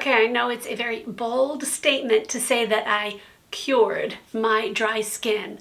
Okay, I know it's a very bold statement to say that I cured my dry skin,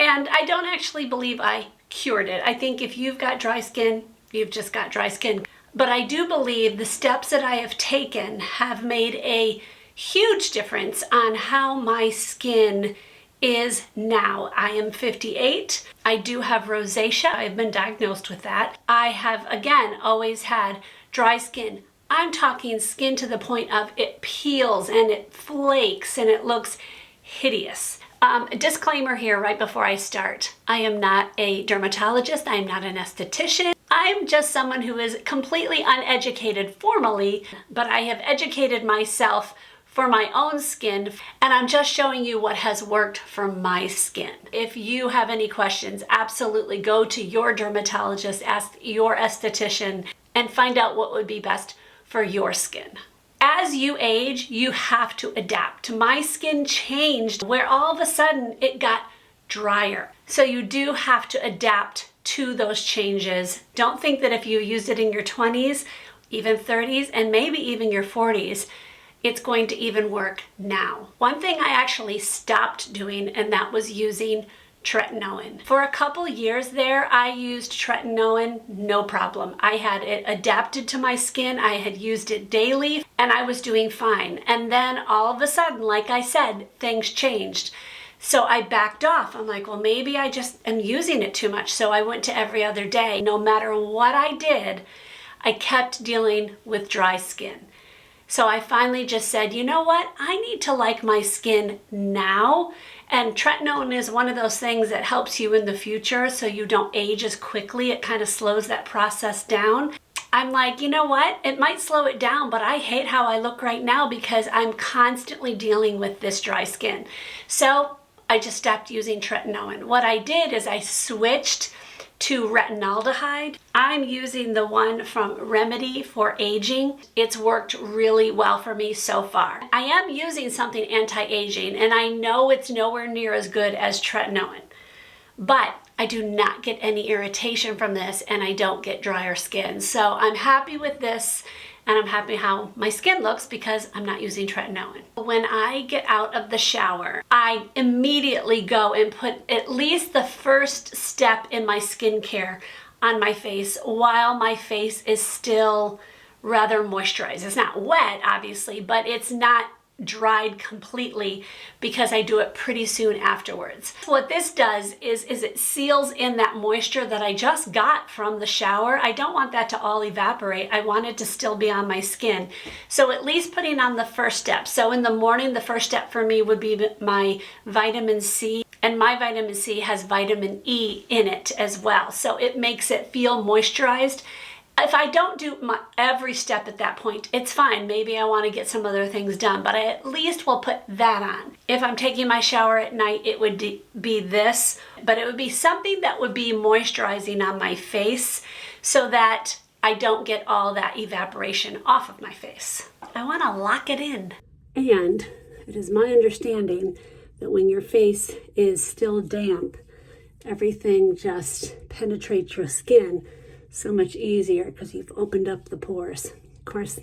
and I don't actually believe I cured it. I think if you've got dry skin, you've just got dry skin. But I do believe the steps that I have taken have made a huge difference on how my skin is now. I am 58. I do have rosacea. I've been diagnosed with that. I have, again, always had dry skin. I'm talking skin to the point of it peels and it flakes and it looks hideous. A disclaimer here right before I start. I am not a dermatologist. I am not an esthetician. I'm just someone who is completely uneducated formally, but I have educated myself for my own skin, and I'm just showing you what has worked for my skin. If you have any questions, absolutely go to your dermatologist, ask your esthetician, and find out what would be best for your skin. As you age, you have to adapt. My skin changed where all of a sudden it got drier. So you do have to adapt to those changes. Don't think that if you used it in your 20s, even 30s, and maybe even your 40s, it's going to even work now. One thing I actually stopped doing, and that was using tretinoin. For a couple years there, I used tretinoin, no problem. I had it adapted to my skin. I had used it daily and I was doing fine. And then all of a sudden, like I said, things changed. So I backed off. I'm like, well, maybe I just am using it too much. So I went to every other day. No matter what I did, I kept dealing with dry skin. So I finally just said, you know what? I need to like my skin now. And tretinoin is one of those things that helps you in the future so you don't age as quickly. It kind of slows that process down. I'm like, you know what? It might slow it down, but I hate how I look right now because I'm constantly dealing with this dry skin. So I just stopped using tretinoin. What I did is I switched to retinaldehyde. I'm using the one from Remedy for aging. It's worked really well for me so far. I am using something anti-aging, and I know it's nowhere near as good as tretinoin, but I do not get any irritation from this and I don't get drier skin. So I'm happy with this. And I'm happy how my skin looks because I'm not using tretinoin. When I get out of the shower, I immediately go and put at least the first step in my skincare on my face while my face is still rather moisturized. It's not wet, obviously, but it's not dried completely because I do it pretty soon afterwards. What this does is it seals in that moisture that I just got from the shower. I don't want that to all evaporate. I want it to still be on my skin. So at least putting on the first step. So in the morning, the first step for me would be my vitamin C. And my vitamin C has vitamin E in it as well. So it makes it feel moisturized. If I don't do every step at that point, it's fine. Maybe I want to get some other things done, but I at least will put that on. If I'm taking my shower at night, it would be this, but it would be something that would be moisturizing on my face so that I don't get all that evaporation off of my face. I want to lock it in. And it is my understanding that when your face is still damp, everything just penetrates your skin so much easier because you've opened up the pores. Of course,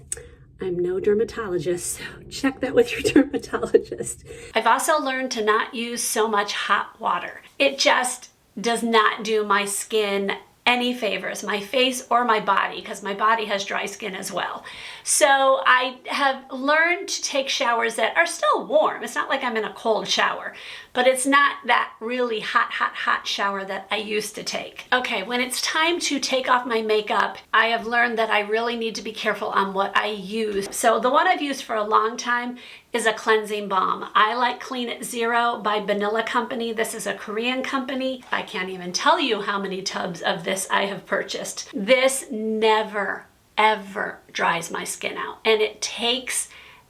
I'm no dermatologist, so check that with your dermatologist. I've also learned to not use so much hot water. It just does not do my skin any favors, my face or my body, because my body has dry skin as well. So I have learned to take showers that are still warm. It's not like I'm in a cold shower, but it's not that really hot shower that I used to take. Okay, when it's time to take off my makeup, I have learned that I really need to be careful on what I use. So the one I've used for a long time is a cleansing balm. I like Clean It Zero by Vanilla Company. This is a Korean company. I can't even tell you how many tubs of this I have purchased. This never, ever dries my skin out, and it takes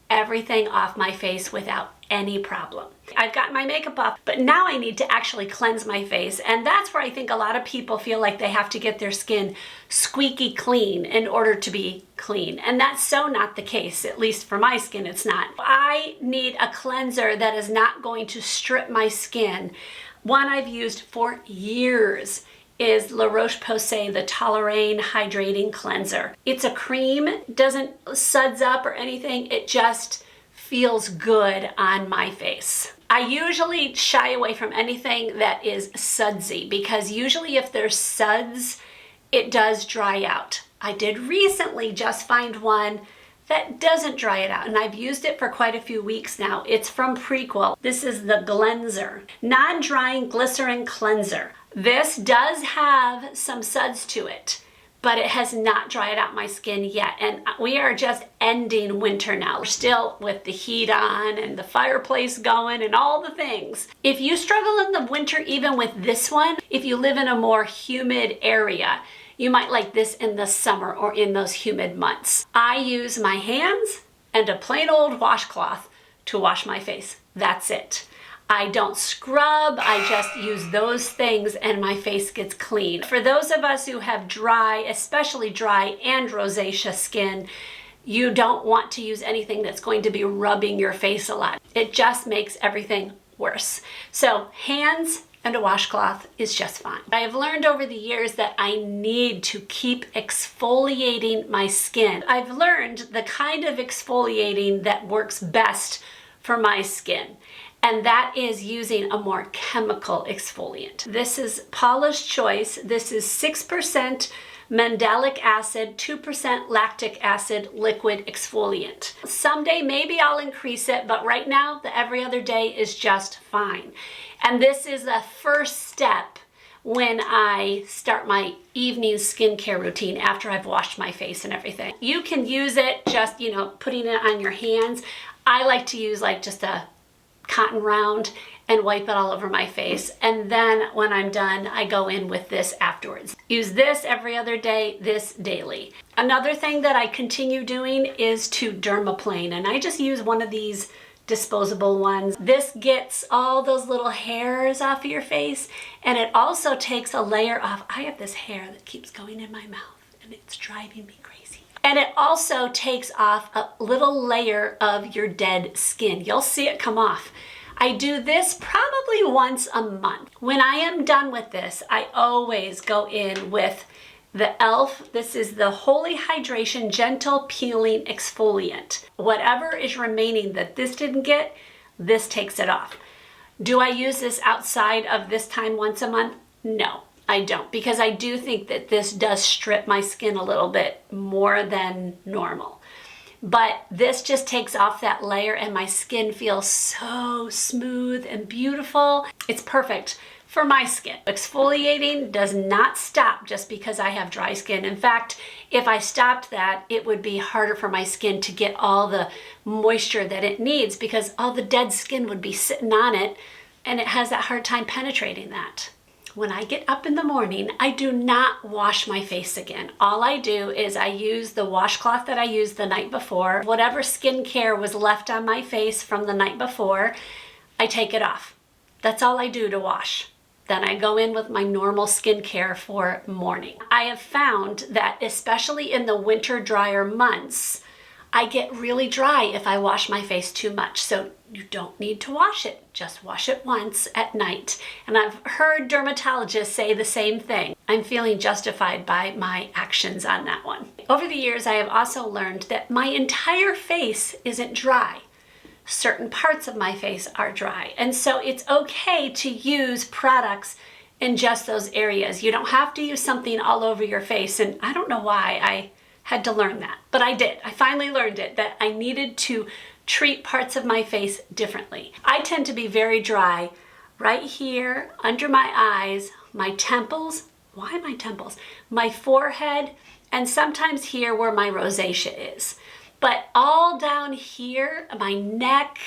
everything off my face without any problem. I've got my makeup off, but now I need to actually cleanse my face, and that's where I think a lot of people feel like they have to get their skin squeaky clean in order to be clean, and that's so not the case. At least for my skin, it's not. I need a cleanser that is not going to strip my skin. One I've used for years is La Roche-Posay, the Toleraine Hydrating Cleanser. It's a cream, doesn't suds up or anything, it just feels good on my face. I usually shy away from anything that is sudsy because usually if there's suds, it does dry out. I did recently just find one that doesn't dry it out, and I've used it for quite a few weeks now. It's from Prequel. This is the Gleanser, non-drying glycerin cleanser. This does have some suds to it, but it has not dried out my skin yet. And we are just ending winter now. We're still with the heat on and the fireplace going and all the things. If you struggle in the winter even with this one, if you live in a more humid area, you might like this in the summer or in those humid months. I use my hands and a plain old washcloth to wash my face. That's it. I don't scrub, I just use those things and my face gets clean. For those of us who have dry, especially dry and rosacea skin, you don't want to use anything that's going to be rubbing your face a lot. It just makes everything worse. So hands and a washcloth is just fine. I have learned over the years that I need to keep exfoliating my skin. I've learned the kind of exfoliating that works best for my skin, and that is using a more chemical exfoliant. This is Paula's Choice. This is 6% mandelic acid, 2% lactic acid liquid exfoliant. Someday maybe I'll increase it, but right now the every other day is just fine. And this is the first step when I start my evening skincare routine after I've washed my face and everything. You can use it just, putting it on your hands. I like to use like just a cotton round and wipe it all over my face. And then when I'm done, I go in with this afterwards. Use this every other day, this daily. Another thing that I continue doing is to dermaplane, and I just use one of these disposable ones. This gets all those little hairs off of your face, and it also takes a layer off. I have this hair that keeps going in my mouth and it's driving me crazy. And it also takes off a little layer of your dead skin. You'll see it come off. I do this probably once a month. When I am done with this, I always go in with the e.l.f. This is the Holy Hydration Gentle Peeling Exfoliant. Whatever is remaining that this didn't get, this takes it off. Do I use this outside of this time once a month? No, I don't, because I do think that this does strip my skin a little bit more than normal. But this just takes off that layer and my skin feels so smooth and beautiful. It's perfect for my skin. Exfoliating does not stop just because I have dry skin. In fact, if I stopped that, it would be harder for my skin to get all the moisture that it needs because all the dead skin would be sitting on it and it has that hard time penetrating that. When I get up in the morning, I do not wash my face again. All I do is I use the washcloth that I used the night before. Whatever skincare was left on my face from the night before, I take it off. That's all I do to wash. Then I go in with my normal skincare for morning. I have found that especially in the winter drier months, I get really dry if I wash my face too much. So you don't need to wash it. Just wash it once at night. And I've heard dermatologists say the same thing. I'm feeling justified by my actions on that one. Over the years, I have also learned that my entire face isn't dry. Certain parts of my face are dry. And so it's okay to use products in just those areas. You don't have to use something all over your face. And I don't know why I had to learn that, but I did. I finally learned it, that I needed to treat parts of my face differently. I tend to be very dry right here, under my eyes, my temples. Why my temples? My forehead, and sometimes here where my rosacea is. But all down here, my neck,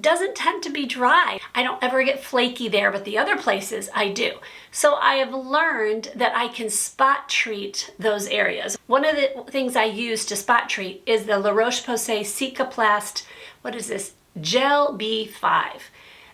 doesn't tend to be dry. I don't ever get flaky there, but the other places I do. So I have learned that I can spot treat those areas. One of the things I use to spot treat is the La Roche-Posay Cicaplast, Gel B5.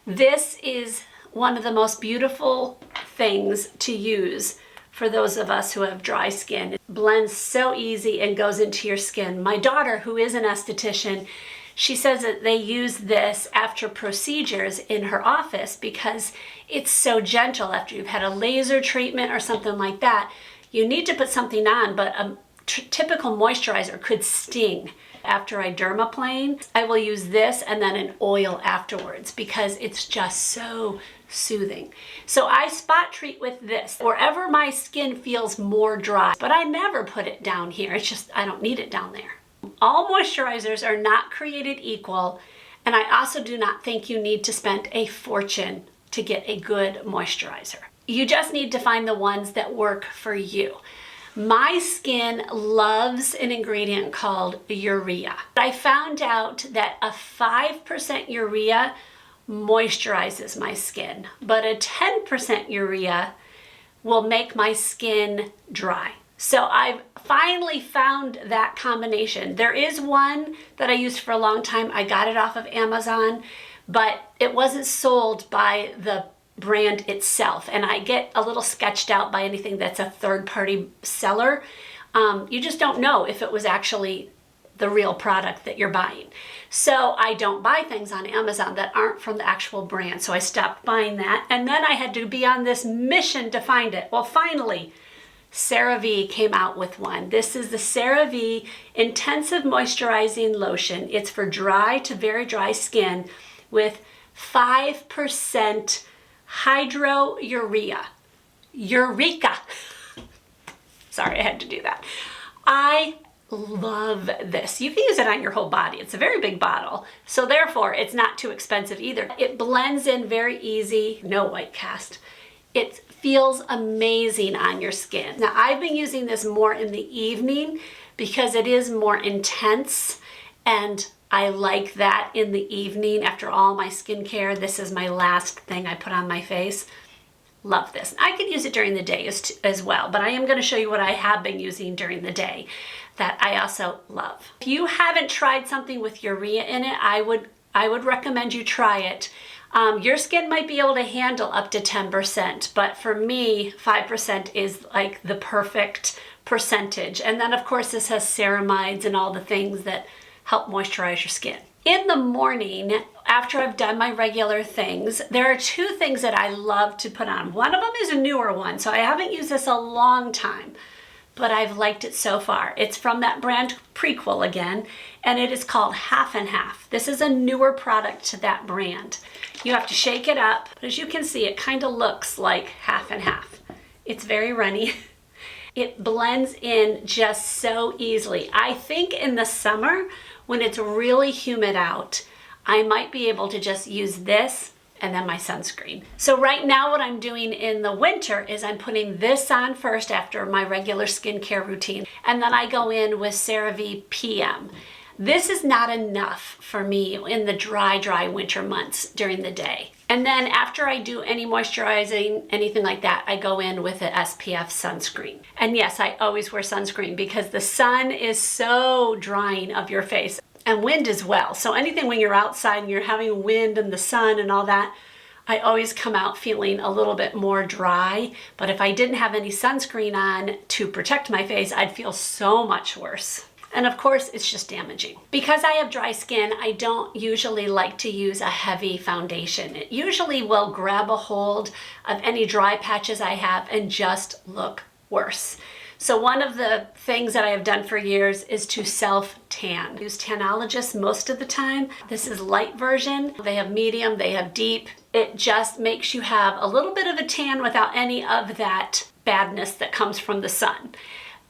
This is one of the most beautiful things to use for those of us who have dry skin. It blends so easy and goes into your skin. My daughter, who is an esthetician, She says that they use this after procedures in her office because it's so gentle. After you've had a laser treatment or something like that, you need to put something on, but a typical moisturizer could sting. After I dermaplane, I will use this and then an oil afterwards because it's just so soothing. So I spot treat with this wherever my skin feels more dry, but I never put it down here. It's just, I don't need it down there. All moisturizers are not created equal, and I also do not think you need to spend a fortune to get a good moisturizer. You just need to find the ones that work for you. My skin loves an ingredient called urea. I found out that a 5% urea moisturizes my skin, but a 10% urea will make my skin dry. So I've finally found that combination. There is one that I used for a long time. I got it off of Amazon, but it wasn't sold by the brand itself. And I get a little sketched out by anything that's a third-party seller. You just don't know if it was actually the real product that you're buying. So I don't buy things on Amazon that aren't from the actual brand. So I stopped buying that. And then I had to be on this mission to find it. Well, finally, CeraVe came out with one. This is the CeraVe Intensive Moisturizing Lotion. It's for dry to very dry skin with 5% Hydra Eureka. Sorry, I had to do that. I love this. You can use it on your whole body. It's a very big bottle, so therefore it's not too expensive either. It blends in very easy, no white cast. It feels amazing on your skin. Now, I've been using this more in the evening because it is more intense, and I like that in the evening after all my skincare. This is my last thing I put on my face. Love this. I could use it during the day as well, but I am going to show you what I have been using during the day that I also love. If you haven't tried something with urea in it, I would recommend you try it. Your skin might be able to handle up to 10%, but for me, 5% is like the perfect percentage. And then of course this has ceramides and all the things that help moisturize your skin. In the morning, after I've done my regular things, there are two things that I love to put on. One of them is a newer one, so I haven't used this a long time, but I've liked it so far. It's from that brand Prequel again, and it is called Half and Half. This is a newer product to that brand. You have to shake it up, but as you can see, it kind of looks like half and half. It's very runny. It blends in just so easily. I think in the summer, when it's really humid out, I might be able to just use this and then my sunscreen. So right now what I'm doing in the winter is I'm putting this on first after my regular skincare routine, and then I go in with CeraVe PM. This is not enough for me in the dry winter months during the day. And then after I do any moisturizing, anything like that, I go in with an SPF sunscreen. And yes, I always wear sunscreen because the sun is so drying of your face, and wind as well. So anything when you're outside and you're having wind and the sun and all that, I always come out feeling a little bit more dry. But if I didn't have any sunscreen on to protect my face, I'd feel so much worse. And of course, it's just damaging. Because I have dry skin, I don't usually like to use a heavy foundation. It usually will grab a hold of any dry patches I have and just look worse. So one of the things that I have done for years is to self-tan. I use Tanologist most of the time. This is light version. They have medium, they have deep. It just makes you have a little bit of a tan without any of that badness that comes from the sun.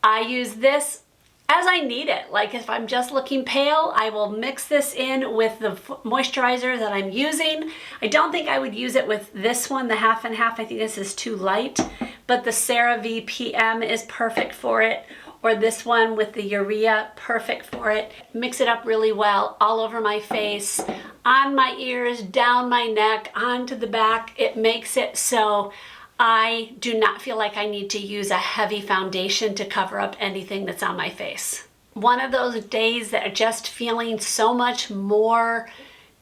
I use this as I need it. Like if I'm just looking pale, I will mix this in with the moisturizer that I'm using. I don't think I would use it with this one, the half and half. I think this is too light, but the CeraVe PM is perfect for it, or this one with the Urea, perfect for it. Mix it up really well all over my face, on my ears, down my neck, onto the back. It makes it so I do not feel like I need to use a heavy foundation to cover up anything that's on my face. One of those days that are just feeling so much more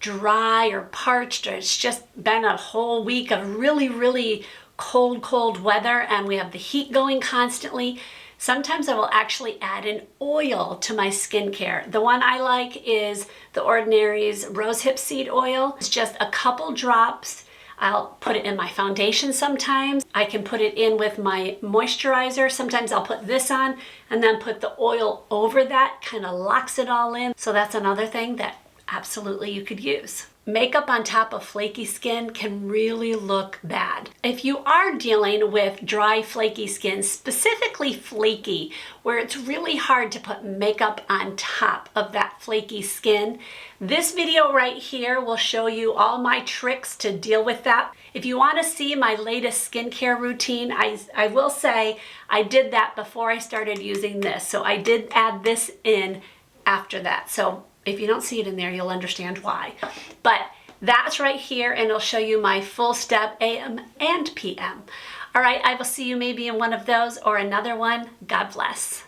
dry or parched, or it's just been a whole week of really, really cold weather, and we have the heat going constantly. Sometimes I will actually add an oil to my skincare. The one I like is The Ordinary's Rosehip Seed Oil. It's just a couple drops. I'll put it in my foundation sometimes. I can put it in with my moisturizer. Sometimes I'll put this on and then put the oil over that, kind of locks it all in. So that's another thing that absolutely you could use. Makeup on top of flaky skin can really look bad. If you are dealing with dry, flaky skin, specifically flaky, where it's really hard to put makeup on top of that flaky skin, this video right here will show you all my tricks to deal with that. If you want to see my latest skincare routine, I will say I did that before I started using this. So I did add this in after that. So if you don't see it in there, you'll understand why. But that's right here, and it'll show you my full step AM and PM. All right, I will see you maybe in one of those or another one. God bless.